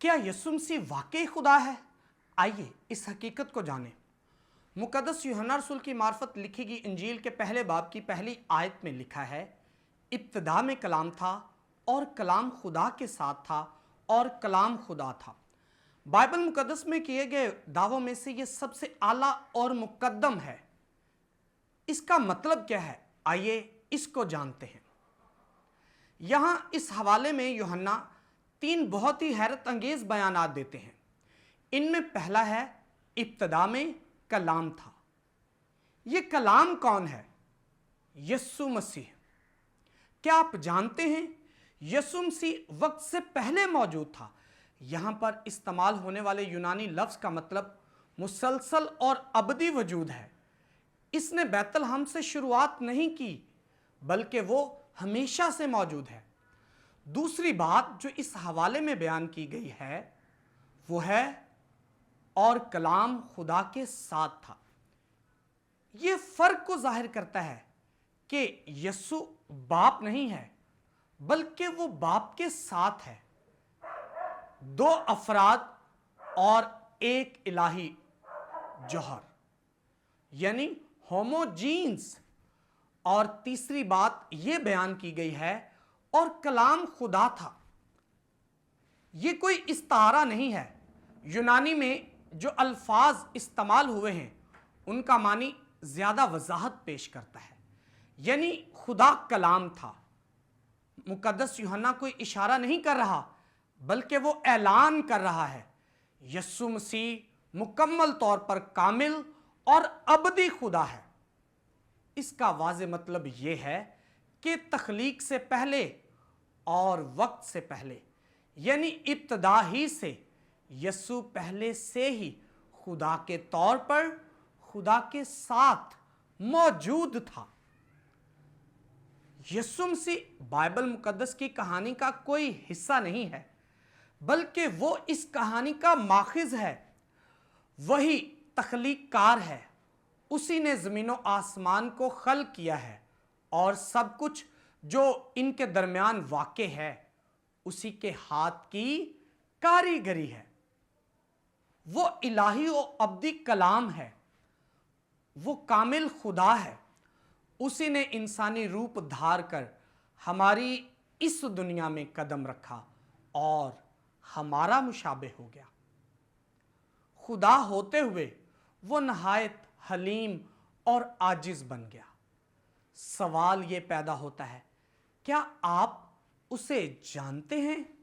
क्या यीशु मसीह वाकई खुदा है? आइए इस हकीकत को जानें। मुकद्दस यूहन्ना रसूल की मार्फत लिखी गई इंजील के पहले बाब की पहली आयत में लिखा है, इब्तिदा में कलाम था और कलाम खुदा के साथ था और कलाम खुदा था। बाइबल मुकद्दस में किए गए दावों में से यह सबसे आला और मुकद्दम है। इसका मतलब क्या है? आइए इसको जानते हैं। यहां इस हवाले में यूहन्ना 3 बहुत ही हैरत अंगेज बयानात देते हैं। इनमें पहला है, इब्तिदा में कलाम था। यह कलाम कौन है? यीशु मसीह। क्या आप जानते हैं यीशु मसीह वक्त से पहले मौजूद था। यहां पर इस्तेमाल होने वाले यूनानी लफ्ज का मतलब मुसलसल और अबदी वजूद है। इसने बैतलहम से शुरुआत नहीं की, बल्कि वो हमेशा से मौजूद है। दूसरी बात जो इस हवाले में बयान की गई है वो है, और कलाम खुदा के साथ था। यह फर्क को जाहिर करता है कि यीशु बाप नहीं है, बल्कि वो बाप के साथ है। 2 अफराद और एक इलाही जौहर, यानी होमोजीन्स। और तीसरी बात यह बयान की गई है, और कलाम खुदा था। यह कोई इस्तारा नहीं है। यूनानी में जो अल्फाज इस्तेमाल हुए हैं उनका मानी ज्यादा वजाहत पेश करता है। यानी खुदा कलाम था। मुकद्दस यूहन्ना कोई इशारा नहीं कर रहा, बल्कि वो ऐलान कर रहा है, यीशु मसीह मुकम्मल तौर पर कामिल और अबदी खुदा है। इसका वाज़े मतलब यह है कि तख्लीक से पहले और वक्त से पहले, यानी इब्तिदा ही से, यीशु पहले से ही खुदा के तौर पर खुदा के साथ मौजूद था। यीशु मसीह बाइबल मुकद्दस की कहानी का कोई हिस्सा नहीं है, बल्कि वो इस कहानी का माखिज है। वही तख्लीककार है। उसी ने ज़मीनो आसमान को खल्क किया है, और सब कुछ जो इनके दरमियान वाक़े है उसी के हाथ की कारीगरी है। वो इलाही और अब्दी कलाम है। वो कामिल खुदा है। उसी ने इंसानी रूप धार कर हमारी इस दुनिया में कदम रखा और हमारा मुशाबे हो गया। खुदा होते हुए वो नहायत हलीम और आजिज बन गया। सवाल ये पैदा होता है, क्या आप उसे जानते हैं?